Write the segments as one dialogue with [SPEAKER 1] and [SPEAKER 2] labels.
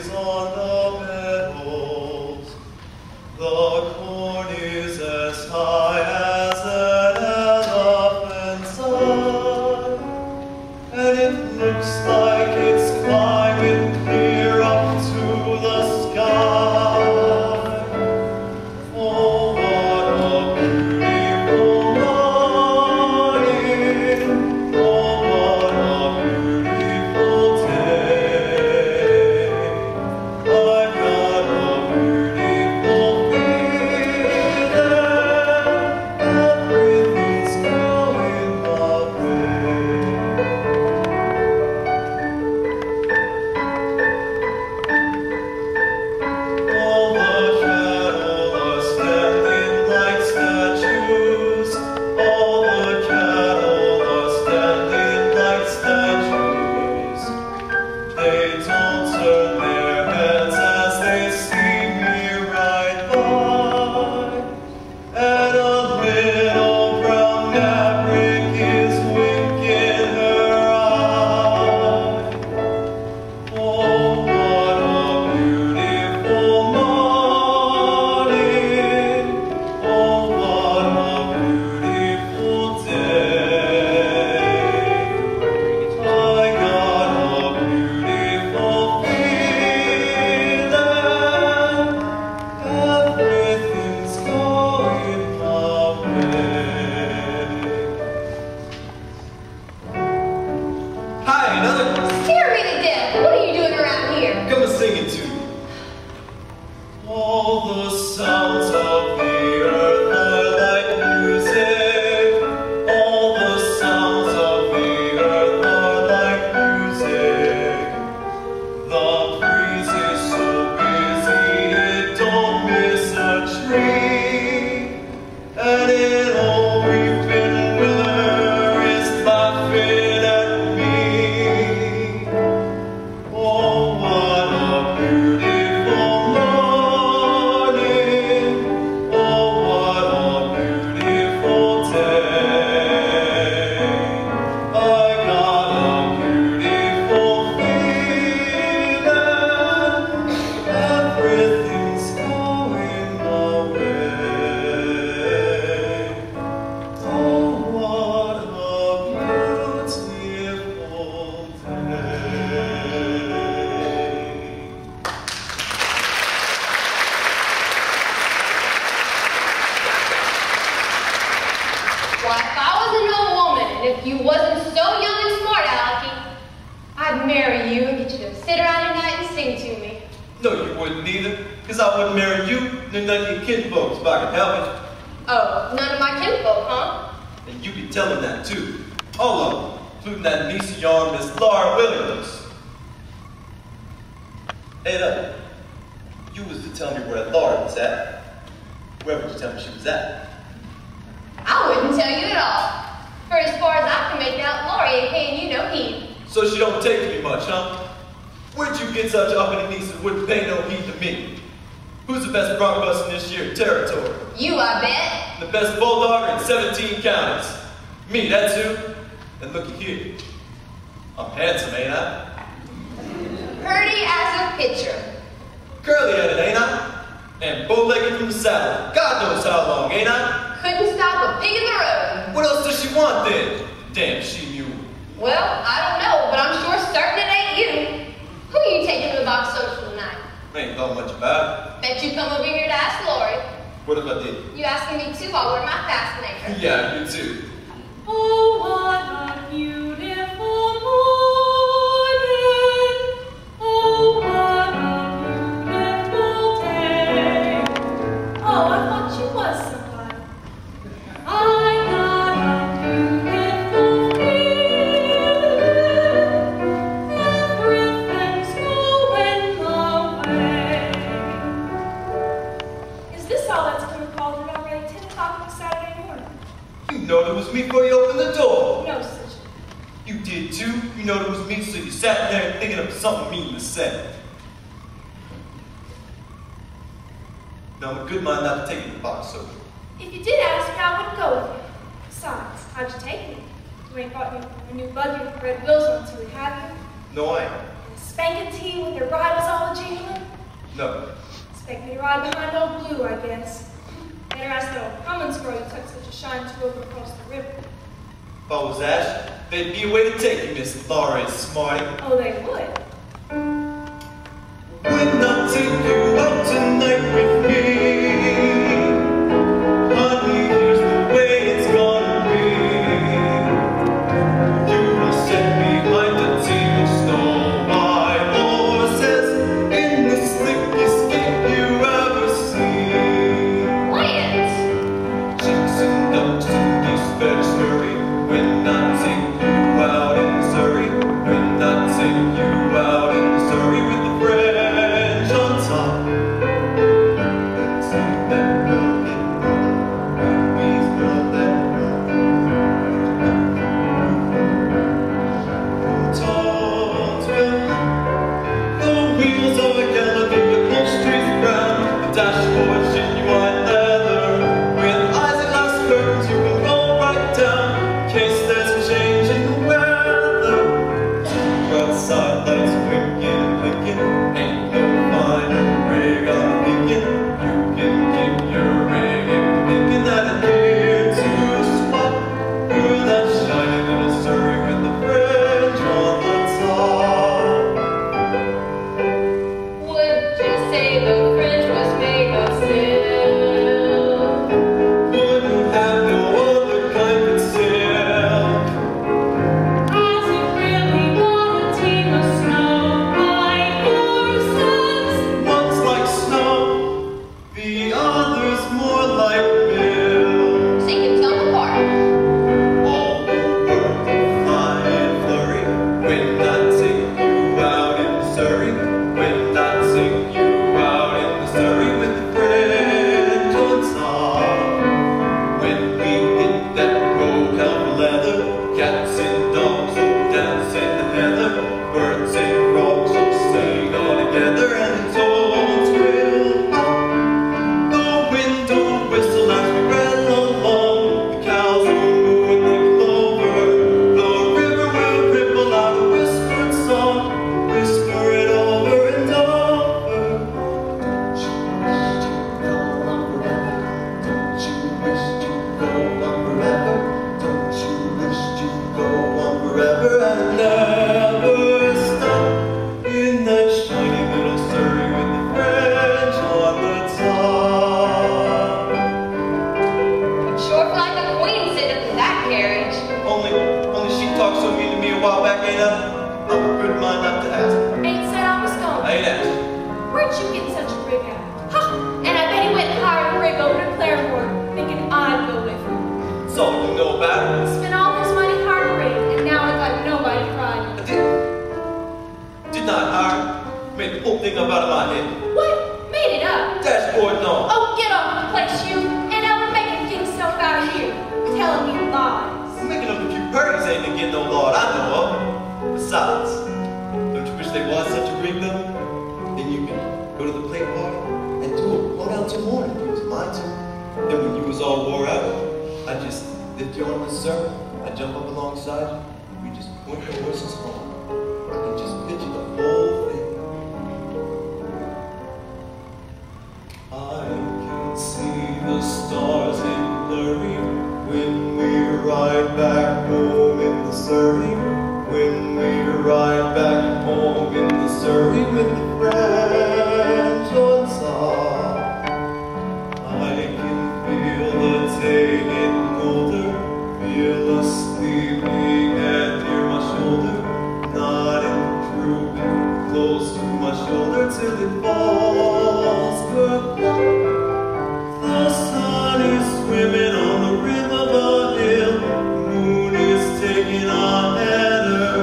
[SPEAKER 1] trees on the meadows. The corn is as high as an elephant's eye, and it looks like it's climbing clear up to the sky. Oh, what a beautiful morning! Oh, what a beautiful day! I've got a beautiful feeling. Everything's going my way. All the cattle are standing like statues. All the cattle are standing like statues. They don't turn their heads as they see me ride by. And a little brown maverick is winking her eye. Oh, what a beautiful morning! Oh, what a beautiful day! I got a beautiful feeling. Everything's going my way. Hi, another.
[SPEAKER 2] Scare me to death. What are you doing around here?
[SPEAKER 1] Come and sing it to me. All the sounds of the earth are like music. All the sounds of the earth are like music. The breeze is so busy it don't miss a tree. And in all weeping willow is laughing at me. Oh, what a beautiful morning! Oh, what a beautiful day! I got a beautiful feeling. Everything's going my way. Oh, what a beautiful day.
[SPEAKER 2] Why, if I was an old woman, and if you wasn't so young and smart, Alecky, I'd marry you and get you to sit around at night and sing to me.
[SPEAKER 1] No, you wouldn't either, because I wouldn't marry you, and none of your kinfolks if I could help it.
[SPEAKER 2] Oh, none of my kinfolk, huh?
[SPEAKER 1] And you be telling that too. All of them, including that niece of yours, Miss Laura Williams. Hey, look, you was to tell me where Laura was at. Where would you tell me she was at?
[SPEAKER 2] I wouldn't tell you at all. For as far as I can make out, Lori ain't paying you no heed.
[SPEAKER 1] So she don't take me much, huh? Where'd you get such uppity niece that wouldn't pay no heed to me? Who's the best bronc bus in this year's territory?
[SPEAKER 2] You, I bet.
[SPEAKER 1] The best bulldog in 17 counties. Me, that's who. And looky here. I'm handsome, ain't I?
[SPEAKER 2] Pretty as a picture.
[SPEAKER 1] Curly-headed, ain't I? And bow-legged from the saddle. God knows how long, ain't I?
[SPEAKER 2] Couldn't stop a pig in the road.
[SPEAKER 1] What else does she want then? Damn she-mule.
[SPEAKER 2] Well, I don't know, but I'm sure certain it ain't you. Who are you taking to the box social tonight?
[SPEAKER 1] Ain't thought much about
[SPEAKER 2] Bet you come over here to ask Lori.
[SPEAKER 1] it. What if I did?
[SPEAKER 2] You asking me too? I'll wear my fascinator.
[SPEAKER 1] Yeah, you too.
[SPEAKER 3] Oh, what a beautiful morning! Oh, what a beautiful day! Oh, I thought you was somebody. I got a beautiful feeling. Everything's going my way. Is this all that's going to call it already? 10 o'clock on Saturday morning?
[SPEAKER 1] You know it was me before you opened the door.
[SPEAKER 3] No such.
[SPEAKER 1] You did too. You know it was me, so you sat there thinking of something mean to say. Now I'm a good mind not to take you to the box social.
[SPEAKER 3] If you did ask me, I wouldn't go with you. Besides, how'd you take me? You ain't bought me a new buggy with red wheels on too, have you?
[SPEAKER 1] No, I ain't.
[SPEAKER 3] And a spanking tee with their bridles all jingled?
[SPEAKER 1] No.
[SPEAKER 3] Expect me to ride behind old Blue, I guess. Better ask the old Cummins girl you took such a shine to over across the river.
[SPEAKER 1] If I was Ash, there'd be a way to take you, Miss Laura and Smarty.
[SPEAKER 3] Oh, they would?
[SPEAKER 1] When I take you out tonight with me, honey, here's the way it's gonna be. You will sit behind a team of snow white horses in the slickest gate you ever see.
[SPEAKER 2] Lance!
[SPEAKER 1] Chicks and ducks and geese better scurry when I take you out in Surrey. When I take you out in Surrey with the French on top. Let's see that girl get wrong. Please love that girl. Tall, the wheels of a galloping upholstery's brown. The dashboard genuine leather. With eyes that glass curtains you can go right down in case there's a change in the weather. Outside lights winking and blinking. Ain't no finer rig I'm thinking. You can keep your rig if you're thinking that I'm here to swap. You're that shiny little Surrey with the fringe on the top.
[SPEAKER 2] Would you say the fringe was made of silk?
[SPEAKER 1] Wouldn't have no other kind of silk.
[SPEAKER 3] Has it really got a team of snow white horses?
[SPEAKER 1] One's like snow, the other's more like milk.
[SPEAKER 2] So you can tell them apart.
[SPEAKER 1] All over the flying flurry. When I take you out in Surrey. When I take you out in Surrey with the fringe on top. When we hit that road of leather, cats and dogs will dance in the heather. Birds and frogs will sing all together, and the toads will hop. The wind will whistle as we rattle along. The cows will moo in the clover. The river will ripple out a whispered song. Whisper it over and over. Don't you wish you'd go on forever? Don't you wish you'd go on forever? Don't you wish you'd go on forever and never stop in that shiny little Surrey with the fringe on the top?
[SPEAKER 2] Sure feel like a queen sitting in that carriage.
[SPEAKER 1] Only she talked so mean to me a while back, ain't I? I'm a good mind not to ask.
[SPEAKER 3] Ain't said I was going.
[SPEAKER 1] I ain't asked.
[SPEAKER 3] Where'd you get such a rig at? Ha! And I bet he went and hired a rig over to Claremore, thinking I'd go with him.
[SPEAKER 1] That's all you know about it.
[SPEAKER 3] Spent all his money hired a rig, and now I got nobody crying.
[SPEAKER 1] I did not hire. Made the whole thing up out of my head.
[SPEAKER 3] What? Made it up?
[SPEAKER 1] Dashboard and all.
[SPEAKER 3] Oh, get off the place, you! And ever making things stuff out of here, telling me lies.
[SPEAKER 1] Making up a few birdies ain't to get no law I know of. Besides, don't you wish there was such a rig though? Then you could go to the play party and do it one out till morning. It was mine too. Then when you was all wore out, I just lift you on the surf. I jump up alongside you. We just point the horses home. I can just picture the whole thing. I can see the stars in blurry when we ride back home in the Surrey. When we ride back home in the Surrey with the French on top. I can feel the day getting older, feel a sleeping head near my shoulder, nodding, drooping close to my shoulder till it falls. The sun is swimming on the rim of a hill, the moon is taking a header,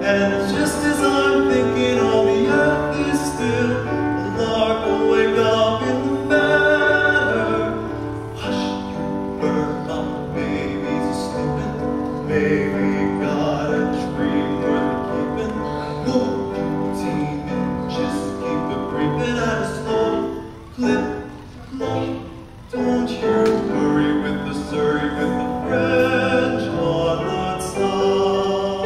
[SPEAKER 1] and just as I'm thinking all the earth is still, a lark will wake up in the meadow. Hush, you bird, my baby's sleeping, baby got a dream worth keeping. Won't teeming, just keep it creeping at a slow clip. Don't you worry with the Surrey with the French on the top.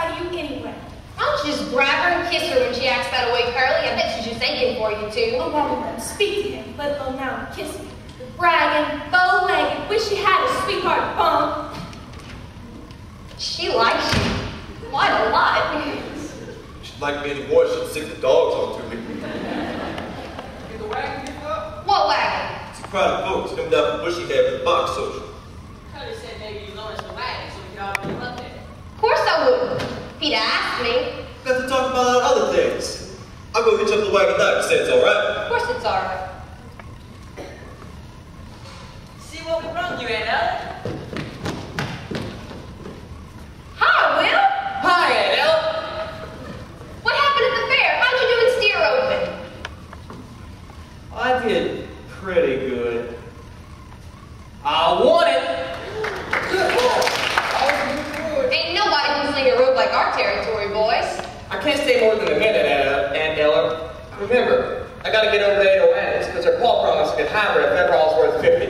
[SPEAKER 3] inside of you anyway?
[SPEAKER 2] Why don't you just grab her and kiss her when she acts that way, Curly? I bet she's just aching for you, too.
[SPEAKER 3] Oh, I won't speak to him, let alone now kiss me. Bragging, bow-legged, wish you had a sweetheart bump.
[SPEAKER 2] She likes you. Quite a lot.
[SPEAKER 1] If she'd like me anymore, she'd stick the dogs onto me.
[SPEAKER 4] Get the wagon picked up?
[SPEAKER 2] What wagon?
[SPEAKER 1] It's a crowd of folks coming down from Bushy Head for the box social.
[SPEAKER 4] Curly said maybe you loan us the wagon so we could all be up there.
[SPEAKER 2] Of course I would. If he'd asked me.
[SPEAKER 1] Got to talk about other things. I'll go hitch up the wagon now. You say it's all right.
[SPEAKER 2] Of course it's alright.
[SPEAKER 4] See what we brought you, Aunt Ella?
[SPEAKER 2] Hi, Will.
[SPEAKER 4] Hi, Aunt Ella.
[SPEAKER 2] What happened at the fair? How'd you do in steer open?
[SPEAKER 5] I did pretty good. I won it!
[SPEAKER 2] Ain't nobody can sling a rope like our territory, boys.
[SPEAKER 5] I can't stay more than a minute, Aunt Ella. Remember, I gotta get over to Ada Oannes because her Paul promised to get hammered if ever all's worth $50.
[SPEAKER 2] $50?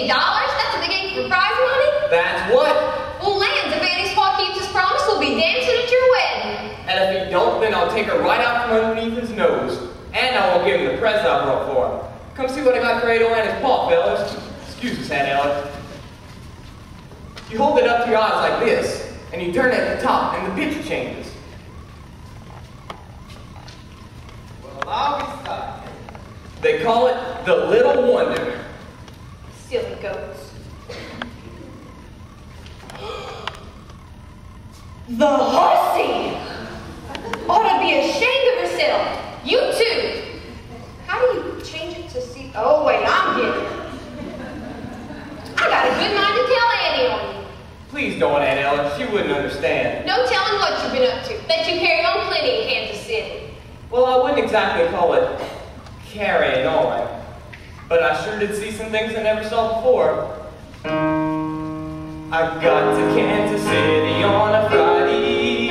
[SPEAKER 2] That's what they gave you for prize money?
[SPEAKER 5] That's what?
[SPEAKER 2] Well, lands, if Annie's Paul keeps his promise, we'll be dancing at your wedding.
[SPEAKER 5] And if he don't, then I'll take her right out from underneath his nose. And I won't give him the present I brought for him. Come see what I got for Ada Oannes' Paul, fellas. Excuse us, Aunt Ella. You hold it up to your eyes like this, and you turn it at the top, and the picture changes.
[SPEAKER 4] Well, I'll be sorry.
[SPEAKER 5] They call it the Little Wonder.
[SPEAKER 2] Silly goats. The horsey! Ought to be ashamed of herself. You too. How do you change it to see? Oh, wait, I'm getting it. I got a good mind to tell Annie on you.
[SPEAKER 5] Please don't, Aunt Ella. She wouldn't understand.
[SPEAKER 2] No telling what you've been up to. Bet you carry on plenty in Kansas City.
[SPEAKER 5] Well, I wouldn't exactly call it carrying on, but I sure did see some things I never saw before. I got to Kansas City on a Friday.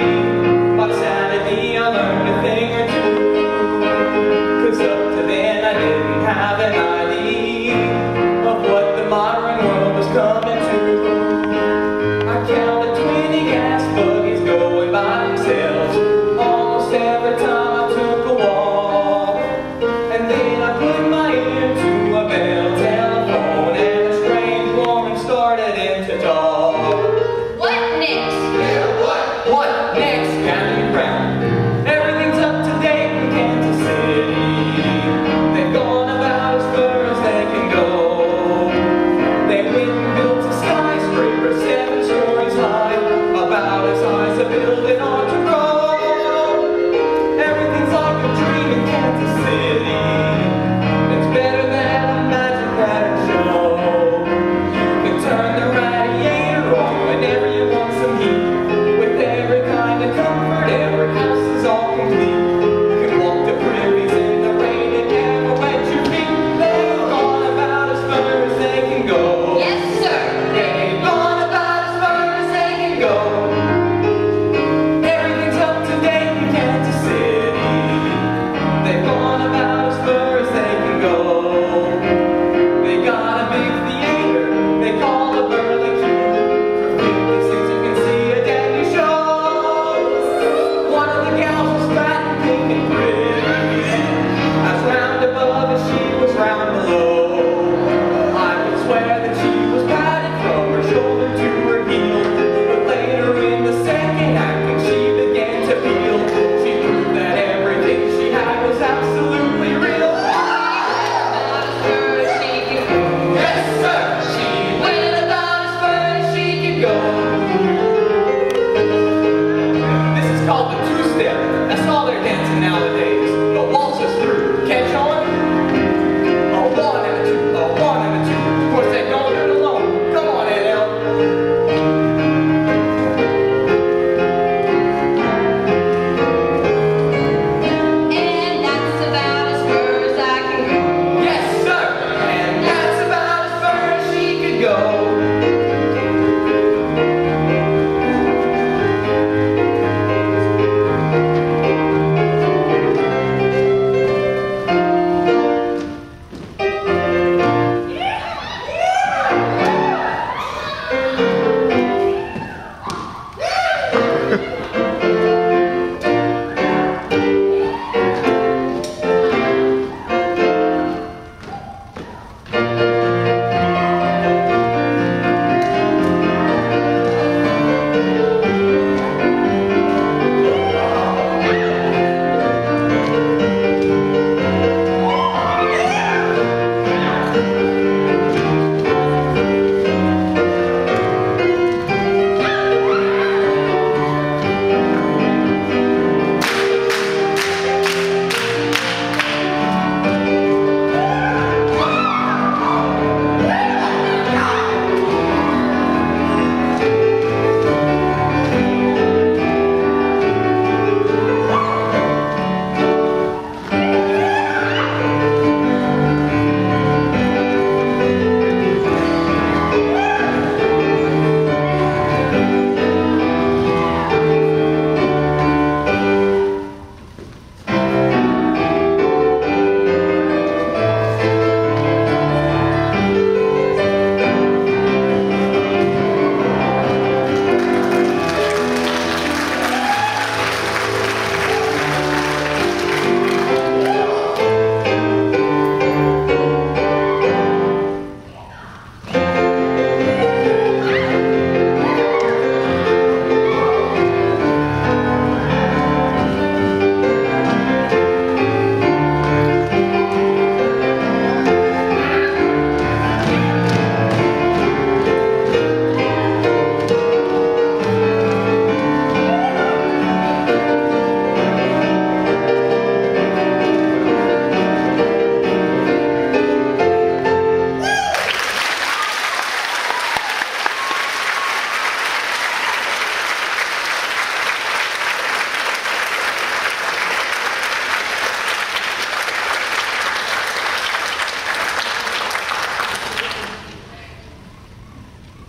[SPEAKER 5] By Saturday I learned a thing or two. 'Cause up to then I didn't have an idea of what the modern world was coming to. I counted 20 gas buggies going by themselves almost every time I took a walk. And then I put my ear to a bell telephone and a strange woman started in to talk.
[SPEAKER 2] What next?
[SPEAKER 1] Yeah, what?
[SPEAKER 5] What next? Gathering round. Everything's up to date in Kansas City. They've gone about as far as they can go. They went and built a skyscraper 7 stories high, about as high as a building ought to grow. Everything's like a dream in Kansas City. It's better than a magic pattern show. You can turn the radiator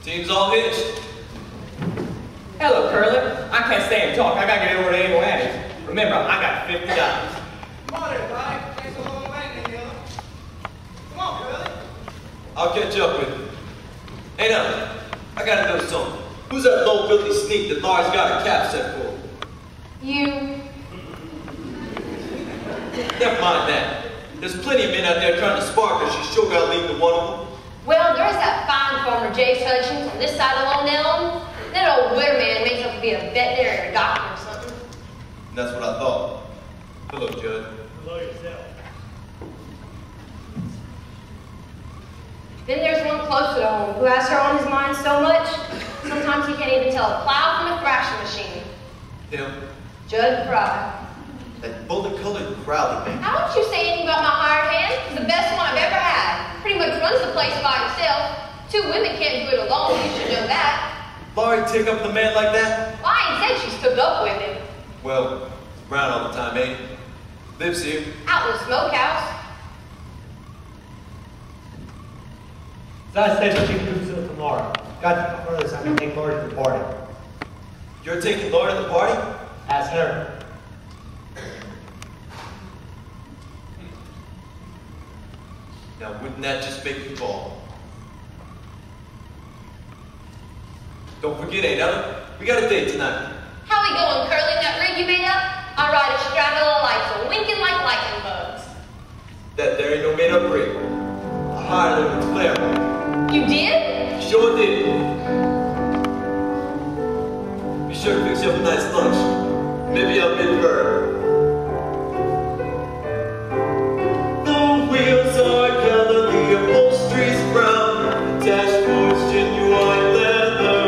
[SPEAKER 1] Team's all hitched.
[SPEAKER 5] Hello, Curly. I can't stay and talk. I gotta get over to Able Annie's. Remember, I got $50.
[SPEAKER 6] Come on, everybody. Thanks for holding waiting here. Come on, Curly.
[SPEAKER 1] I'll catch up with you. Hey now, I gotta know something. Who's that low filthy sneak that Laura's got a cap set for?
[SPEAKER 2] You.
[SPEAKER 1] Never mind that. There's plenty of men out there trying to spark her. She's sure gotta leave to one of them.
[SPEAKER 2] Well, there's that fine farmer Jace Hutchins on this side of Lone Elm. That old widow man makes up to be a veterinary or doctor or something.
[SPEAKER 1] And that's what I thought. Hello, Judd.
[SPEAKER 6] Hello yourself.
[SPEAKER 2] Then there's one closer to home who has her on his mind so much, sometimes he can't even tell a plow from a thrashing machine.
[SPEAKER 1] Him?
[SPEAKER 2] Judd Fry.
[SPEAKER 1] That bullet-colored Crowley man.
[SPEAKER 2] How don't you say anything about my hired hand? He's the best one I've ever had. Pretty much runs the place by himself. 2 women can't do it alone, you should know that.
[SPEAKER 1] Laurie take up with a man like that?
[SPEAKER 2] Well, I ain't said she's took up with him.
[SPEAKER 1] Well, he's around all the time, ain't he? Lives here.
[SPEAKER 2] Out in the smokehouse.
[SPEAKER 7] As I said, she can do so tomorrow. Got to come early so I can take Lord to the party.
[SPEAKER 1] You're taking Laura to the party?
[SPEAKER 7] Ask her.
[SPEAKER 1] Now, wouldn't that just make you fall? Don't forget, Ada, we got a date tonight.
[SPEAKER 2] How we going, Curly? That rig you made up? I ride a straddle of lights, a winking like lightning bugs.
[SPEAKER 1] That there ain't no made-up rig. I hired them in Claremont.
[SPEAKER 2] You did?
[SPEAKER 1] Sure did. Be sure to fix you up a nice lunch. Maybe I'll bid her. The wheels are yellow, the upholstery's brown, the dashboard's genuine leather.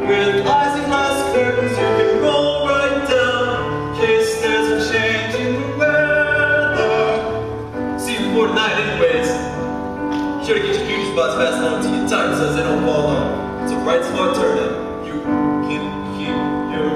[SPEAKER 1] With eyes and glass curtains, you can roll right down, in case there's a change in the weather. See you before tonight, anyways. Sure to get your beauty spots passed on to your tights so they don't fall off. It's a right smart turn out. You can keep your